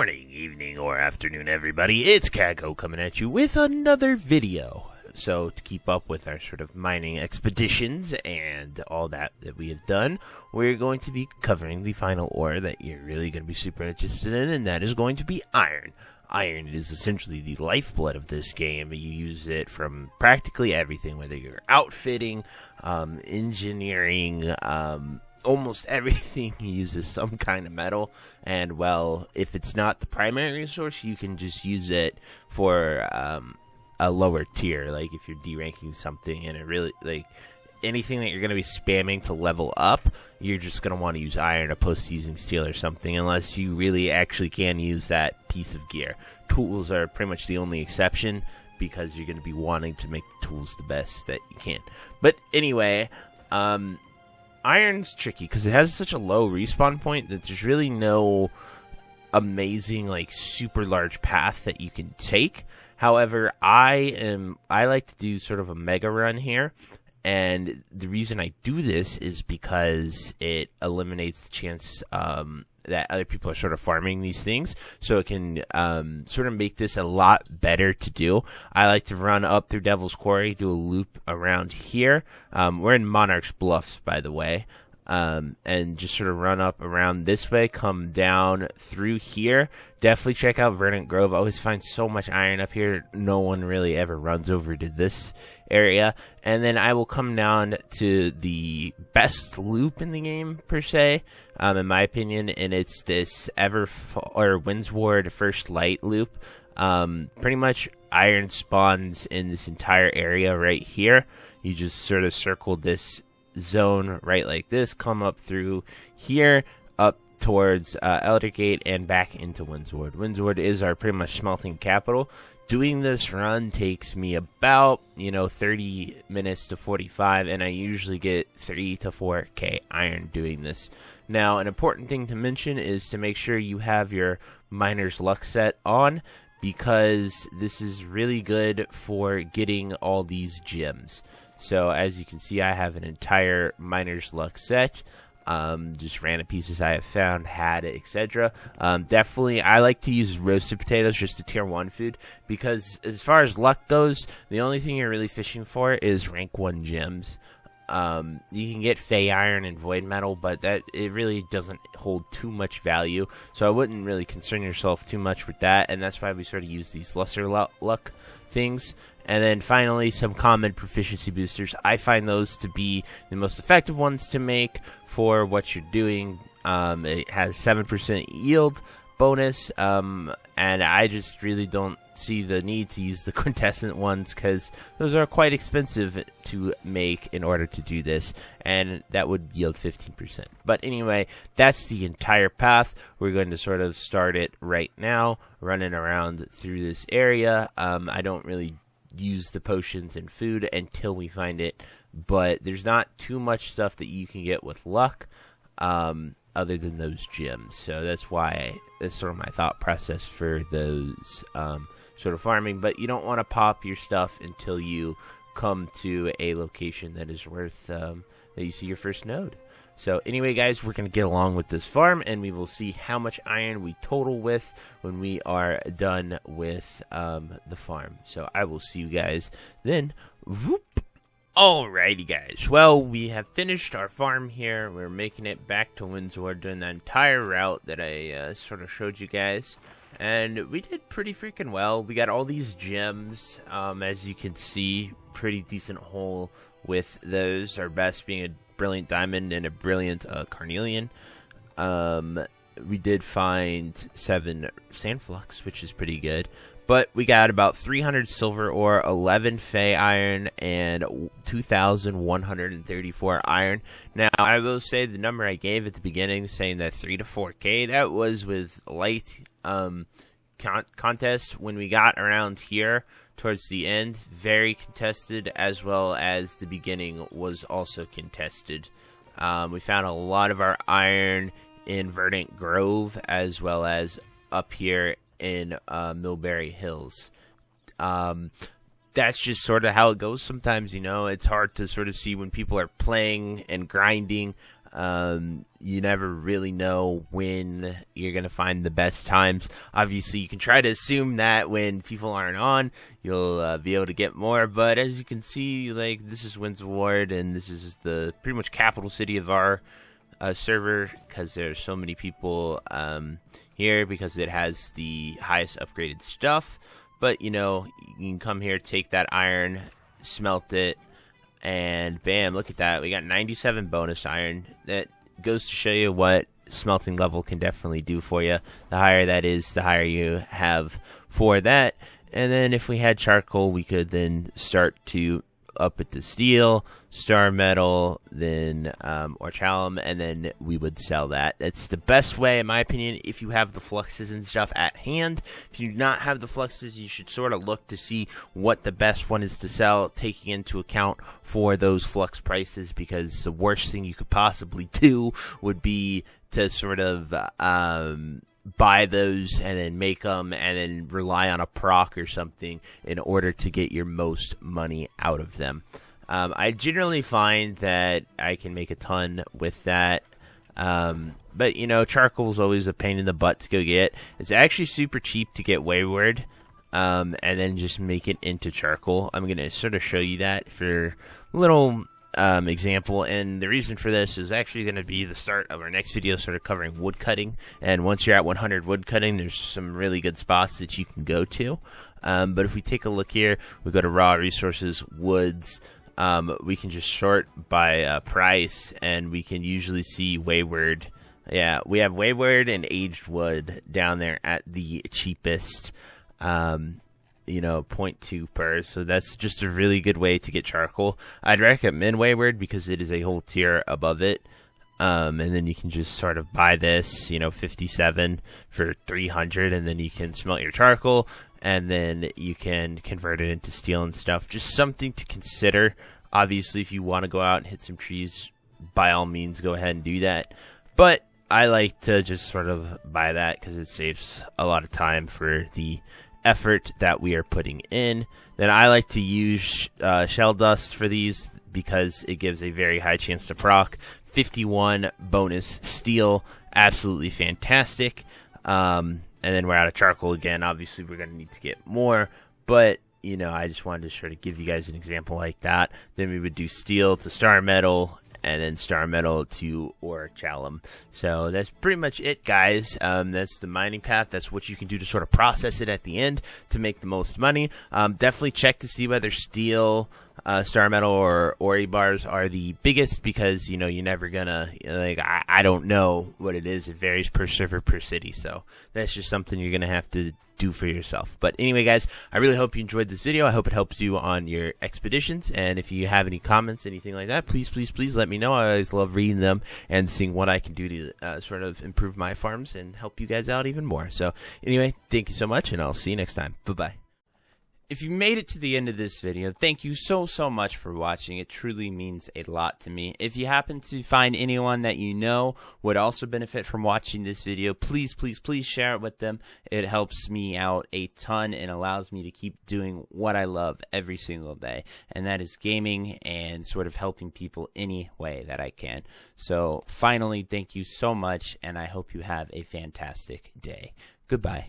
morning, evening, or afternoon, everybody. It's Kaghoe coming at you with another video. So, to keep up with our sort of mining expeditions and all that we have done, we're going to be covering the final ore that you're really going to be super interested in, and that is going to be iron. Iron is essentially the lifeblood of this game. You use it from practically everything, whether you're outfitting, engineering, almost everything uses some kind of metal. And, well, if it's not the primary resource, you can just use it for a lower tier. Like, if you're deranking something and it really, like, anything that you're going to be spamming to level up, you're just going to want to use iron opposed to using steel or something, unless you really actually can use that piece of gear. Tools are pretty much the only exception, because you're going to be wanting to make the tools the best that you can. But anyway, iron's tricky because it has such a low respawn point that there's really no amazing, like, super large path that you can take. However, I like to do sort of a mega run here. And the reason I do this is because it eliminates the chance that other people are sort of farming these things. So it can sort of make this a lot better to do. I like to run up through Devil's Quarry, do a loop around here. We're in Monarch's Bluffs, by the way. And just sort of run up around this way, come down through here. Definitely check out Verdant Grove. I always find so much iron up here. No one really ever runs over to this area. And then I will come down to the best loop in the game, per se, in my opinion, and it's this Windsward First Light loop. Pretty much iron spawns in this entire area right here. You just sort of circle this zone right like this, come up through here, up towards Eldergate, and back into Windsward. Windsward is our pretty much smelting capital. Doing this run takes me about, 30 minutes to 45, and I usually get 3 to 4k iron doing this. Now, an important thing to mention is to make sure you have your miner's luck set on, because this is really good for getting all these gems. So, as you can see, I have an entire miner's luck set. Just random pieces I have found, had, etc. Definitely, I like to use roasted potatoes, just a tier 1 food, because as far as luck goes, the only thing you're really fishing for is rank 1 gems. You can get Fey Iron and Void Metal, but it really doesn't hold too much value, so I wouldn't really concern yourself too much with that, and that's why we sort of use these lesser luck things. And then finally, some common proficiency boosters. I find those to be the most effective ones to make for what you're doing. It has 7% yield bonus, and I just really don't see the need to use the quintessent ones, because those are quite expensive to make in order to do this, and that would yield 15%. But anyway, that's the entire path. We're going to sort of start it right now, running around through this area. I don't really use the potions and food until we find it, but there's not too much stuff that you can get with luck other than those gems. So that's why that's sort of my thought process for those sort of farming. But you don't want to pop your stuff until you come to a location that is worth that you see your first node. So anyway, guys, we're going to get along with this farm, and we will see how much iron we total with when we are done with the farm. So I will see you guys then. Whoop. Alrighty, guys. Well, we have finished our farm here. We're making it back to Windsor, doing the entire route that I sort of showed you guys. And we did pretty freaking well. We got all these gems, as you can see. Pretty decent haul with those. Our best being a brilliant diamond and a brilliant carnelian. We did find 7 sandflux, which is pretty good. But we got about 300 silver ore, 11 Fey iron, and 2,134 iron. Now, I will say the number I gave at the beginning, saying that 3 to 4k, that was with light contest. When we got around here towards the end, very contested, as well as the beginning was also contested. We found a lot of our iron in Verdant Grove, as well as up here in Millberry Hills. That's just sort of how it goes sometimes, it's hard to sort of see when people are playing and grinding You never really know when you're going to find the best times. Obviously, you can try to assume that when people aren't on, you'll be able to get more. But as you can see, like, this is Winds of Ward, and this is the pretty much capital city of our server, because there's so many people here, because it has the highest upgraded stuff. But, you know, you can come here, take that iron, smelt it, and bam, look at that. We got 97 bonus iron. That goes to show you what smelting level can definitely do for you. The higher that is, the higher you have for that. And then if we had charcoal, we could then start to up it to steel, star metal, then orchalum, and then we would sell that. That's the best way, in my opinion, if you have the fluxes and stuff at hand. If you do not have the fluxes, you should sort of look to see what the best one is to sell, taking into account for those flux prices, because the worst thing you could possibly do would be to sort of buy those and then make them and then rely on a proc or something in order to get your most money out of them. I generally find that I can make a ton with that. But, you know, charcoal is always a pain in the butt to go get. It's actually super cheap to get wayward, and then just make it into charcoal. I'm going to sort of show you that for a little example, and the reason for this is actually going to be the start of our next video, sort of covering wood cutting. And once you're at 100 wood cutting, there's some really good spots that you can go to. But if we take a look here, we go to raw resources, woods. We can just sort by price, and we can usually see wayward. Yeah, we have wayward and aged wood down there at the cheapest. You know, 0.2 per, so that's just a really good way to get charcoal. I'd recommend wayward because it is a whole tier above it. And then you can just sort of buy this, you know, 57 for 300, and then you can smelt your charcoal, and then you can convert it into steel and stuff. Just something to consider. Obviously, if you want to go out and hit some trees, by all means, go ahead and do that. But I like to just sort of buy that because it saves a lot of time for the effort that we are putting in. Then I like to use shell dust for these because it gives a very high chance to proc. 51 bonus steel, absolutely fantastic. And then we're out of charcoal again. Obviously, we're going to need to get more, but you know, I just wanted to sort of give you guys an example like that. Then we would do steel to star metal, and then star metal to orchalum. So that's pretty much it, guys. That's the mining path. That's what you can do to sort of process it at the end to make the most money. Definitely check to see whether steel, star metal, or ori bars are the biggest, because you know you're never gonna, like, I don't know what it is. It varies per server, per city. So that's just something you're gonna have to do for yourself. But anyway, guys, I really hope you enjoyed this video. I hope it helps you on your expeditions, and if you have any comments, anything like that, please let me know. I always love reading them and seeing what I can do to sort of improve my farms and help you guys out even more. So anyway, thank you so much, and I'll see you next time. Bye-bye. If you made it to the end of this video, thank you so much for watching. It truly means a lot to me. If you happen to find anyone that you know would also benefit from watching this video, please share it with them. It helps me out a ton and allows me to keep doing what I love every single day, and that is gaming and sort of helping people any way that I can. So finally, thank you so much, and I hope you have a fantastic day. Goodbye.